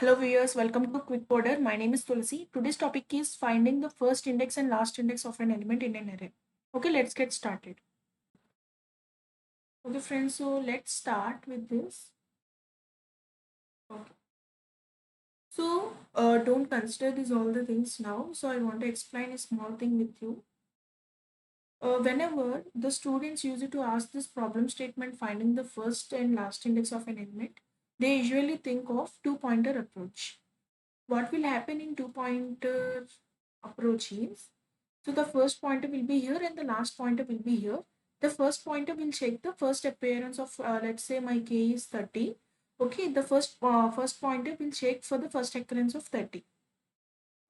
Hello viewers, welcome to Quick Coder. My name is Tulsi. Today's topic is finding the first index and last index of an element in an array. Okay, let's get started. Okay friends, so let's start with this. Okay. So don't consider these all the things now. So I want to explain a small thing with you. Whenever the students use it to ask this problem statement finding the first and last index of an element, they usually think of two-pointer approach. What will happen in two-pointer approach is, so the first pointer will be here and the last pointer will be here. The first pointer will check the first appearance of, let's say my k is 30. Okay, the first pointer will check for the first occurrence of 30.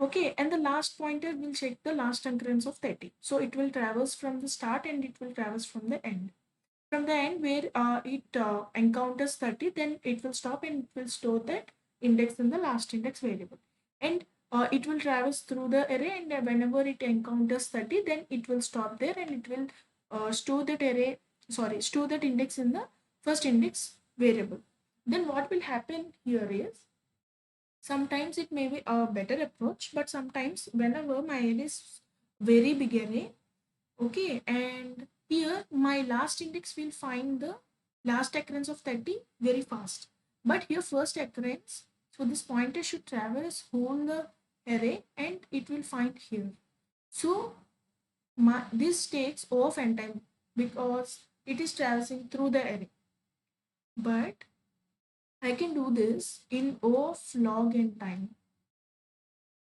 Okay, and the last pointer will check the last occurrence of 30. So it will traverse from the start and it will traverse from the end. From the end where it encounters 30, then it will stop and it will store that index in the last index variable. And it will traverse through the array, and whenever it encounters 30, then it will stop there and it will store that index in the first index variable. Then what will happen here is, sometimes it may be a better approach, but sometimes whenever my array is very big array, okay, and here my last index will find the last occurrence of 30 very fast. But here first occurrence, so this pointer should traverse whole the array and it will find here. So this takes O of n time because it is traversing through the array. But I can do this in O of log n time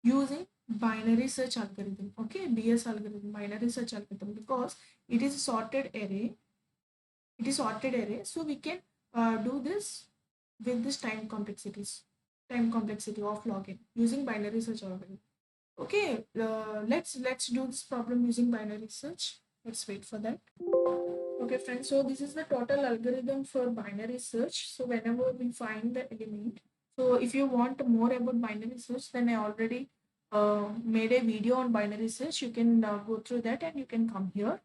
using binary search algorithm. Okay, BS algorithm, binary search algorithm, because it is a sorted array. It is sorted array, so we can do this with this time complexity of login using binary search algorithm. Okay, let's do this problem using binary search. Let's wait for that. Okay friends, so this is the total algorithm for binary search. So whenever we find the element, so if you want more about binary search, then I already made a video on binary search. You can go through that and you can come here.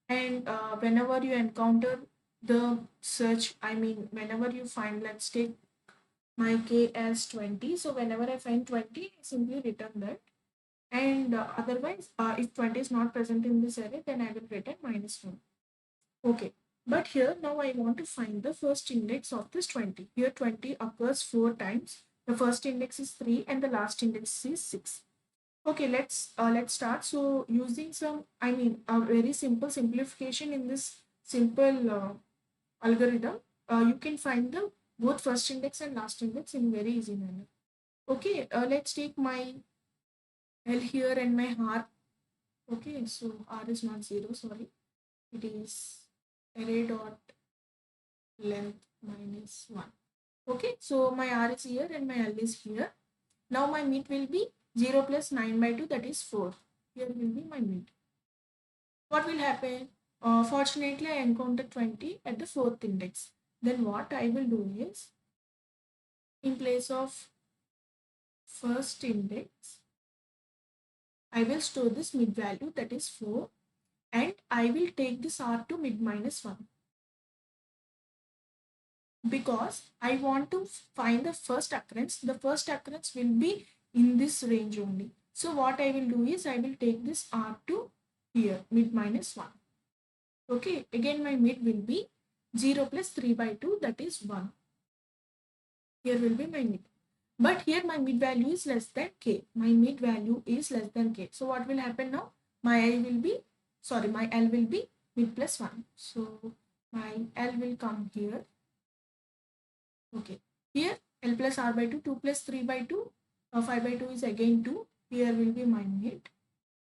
And whenever you encounter the search, I mean whenever you find, let's take my k as 20. So whenever I find 20, I simply return that. And otherwise, if 20 is not present in this array, then I will return -1. Okay, but here now I want to find the first index of this 20. Here 20 occurs 4 times. The first index is 3 and the last index is 6. Okay, let's start. So using some, I mean, a very simple simplification in this simple algorithm, you can find the both first index and last index in very easy manner. Okay, let's take my L here and my R. Okay, so R is not 0, sorry. It is array dot length -1. Okay, so my R is here and my L is here. Now my mid will be 0 plus 9 by 2, that is 4. Here will be my mid. What will happen? Fortunately, I encountered 20 at the fourth index. Then what I will do is, in place of first index, I will store this mid value, that is 4, and I will take this R to mid -1. Because I want to find the first occurrence. The first occurrence will be in this range only. So what I will do is, I will take this R to here, mid -1. Okay, again my mid will be 0 plus 3 by 2, that is 1. Here will be my mid. But here my mid value is less than k. My mid value is less than k. So what will happen now? My L will be mid plus 1. So my L will come here. Okay. Here L plus R by 2, 2 plus 3 by 2, 5 by 2 is again 2. Here will be my mid.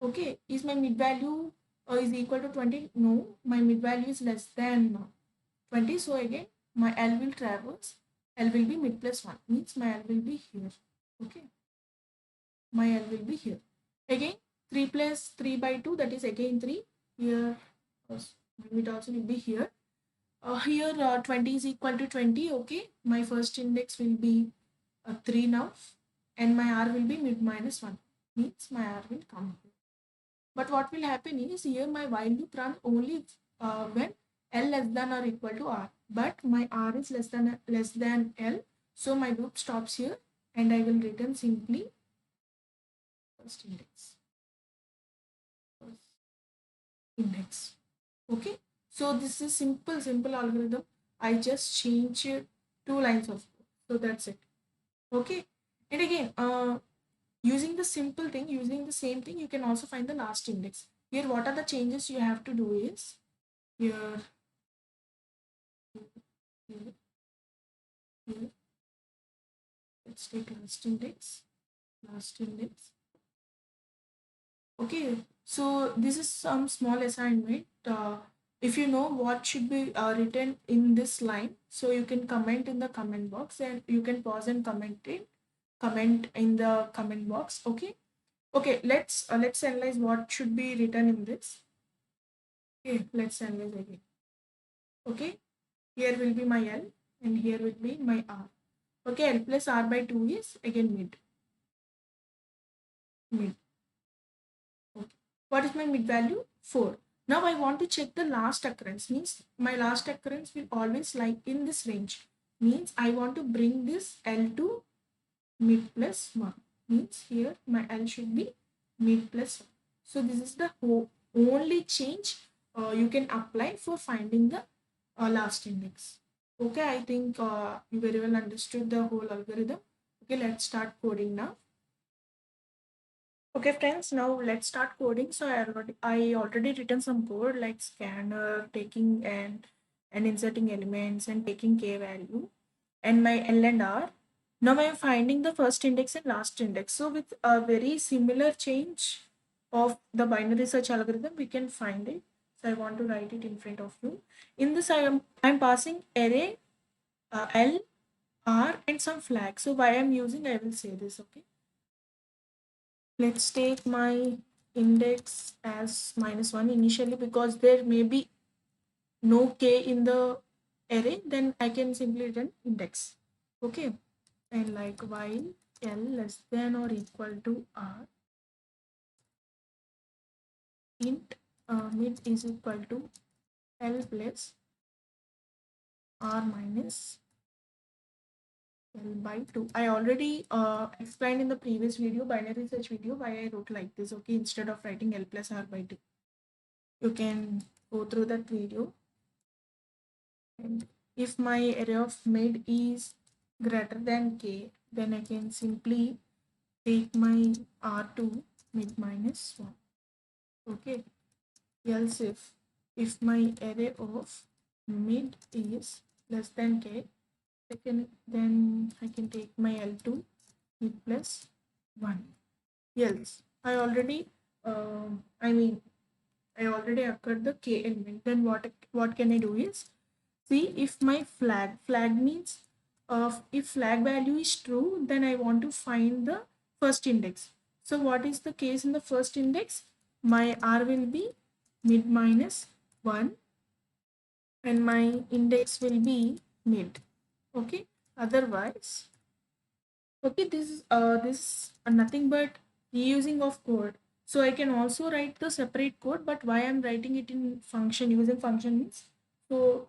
Okay. Is my mid value is equal to 20? No. My mid value is less than 20. So again my L will traverse. L will be mid plus 1. Means my L will be here. Okay. My L will be here. Again 3 plus 3 by 2, that is again 3. Here my mid also will be here. Here 20 is equal to 20. Okay, my first index will be 3 now, and my R will be mid -1. Means my R will come here. But what will happen is, here my while loop runs only when L less than or equal to R. But my R is less than L, so my loop stops here and I will return simply first index. First index. Okay. So this is simple algorithm. I just change two lines of code. So that's it. Okay. And again, using the simple thing, using the same thing, you can also find the last index. Here, what are the changes you have to do is here, here, here. Let's take last index, last index. Okay, so this is some small assignment. If you know what should be written in this line, so you can comment in the comment box and you can pause and comment in the comment box. Okay. Okay, let's analyze what should be written in this. Okay, let's analyze again. Okay, here will be my L and here will be my R. Okay, L plus R by 2 is again mid. Okay. What is my mid value? 4. Now I want to check the last occurrence. Means my last occurrence will always lie in this range. Means I want to bring this L to mid plus 1. Means here my L should be mid plus 1. So this is the only change you can apply for finding the last index. Okay, I think you very well understood the whole algorithm. Okay, let's start coding now. Okay, friends, now let's start coding. So I already written some code like scanner, taking and inserting elements and taking k value and my L and R. Now I am finding the first index and last index. So with a very similar change of the binary search algorithm, we can find it. So I want to write it in front of you. In this, I'm passing array L, R, and some flag. So why I'm using, I will say this. Okay. Let's take my index as -1 initially because there may be no k in the array. Then I can simply return index. Okay. And like while L less than or equal to R, int mid is equal to L plus R minus L by 2. I already explained in the previous video, binary search video, why I wrote like this. Okay, instead of writing L plus R by 2. You can go through that video. And if my array of mid is greater than k, then I can simply take my R2 mid minus 1. Okay. Else if my array of mid is less than k, then I can take my L2 mid plus 1. Else I mean I already occurred the k element. Then what can I do is see if my flag means if flag value is true, then I want to find the first index. So what is the case in the first index? My R will be mid minus 1 and my index will be mid. Okay, otherwise, okay, this is nothing but reusing of code. So I can also write the separate code, but why I'm writing it in function, using function means, so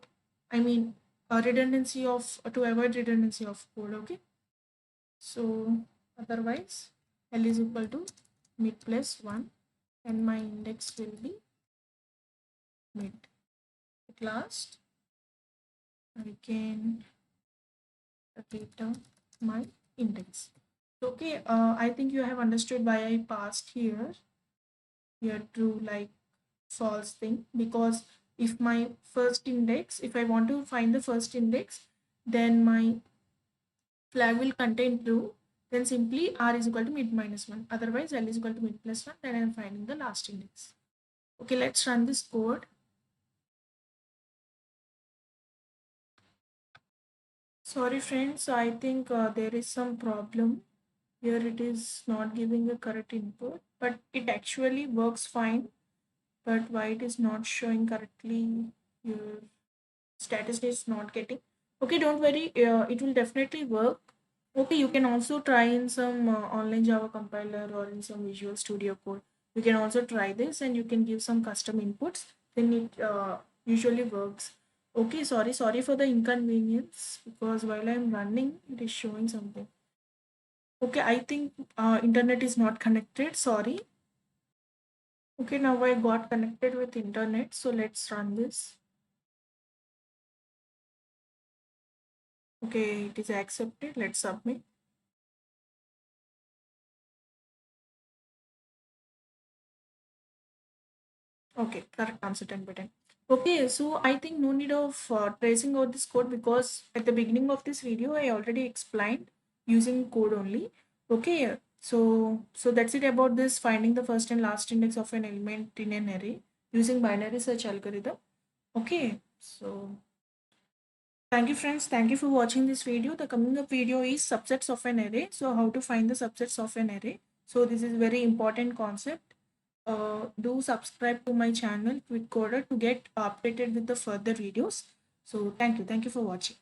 I mean redundancy of to avoid redundancy of code. Okay, so otherwise L is equal to mid plus 1 and my index will be mid. At last I can return my index. Okay, I think you have understood why I passed here true like false thing, because if my first index, if I want to find the first index, then my flag will contain true, then simply R is equal to mid minus 1. Otherwise, L is equal to mid plus 1, then I am finding the last index. Okay, let's run this code. Sorry friends, I think there is some problem. Here it is not giving a correct input, but it actually works fine. But why it is not showing correctly, your status is not getting. Okay, don't worry, it will definitely work. Okay, you can also try in some online Java compiler or in some Visual Studio Code. You can also try this and you can give some custom inputs. Then it usually works. Okay, sorry for the inconvenience because while I'm running, it is showing something. Okay, I think internet is not connected. Sorry. Okay, now I got connected with internet. So let's run this. Okay, it is accepted. Let's submit. Okay, correct answer 10/10. Okay, so I think no need of tracing out this code because at the beginning of this video I already explained using code only. Okay, so that's it about this finding the first and last index of an element in an array using binary search algorithm. Okay, so thank you friends. Thank you for watching this video. The coming up video is subsets of an array. So how to find the subsets of an array. So this is very important concept. Do subscribe to my channel Quick Coder to get updated with the further videos. So thank you. Thank you for watching.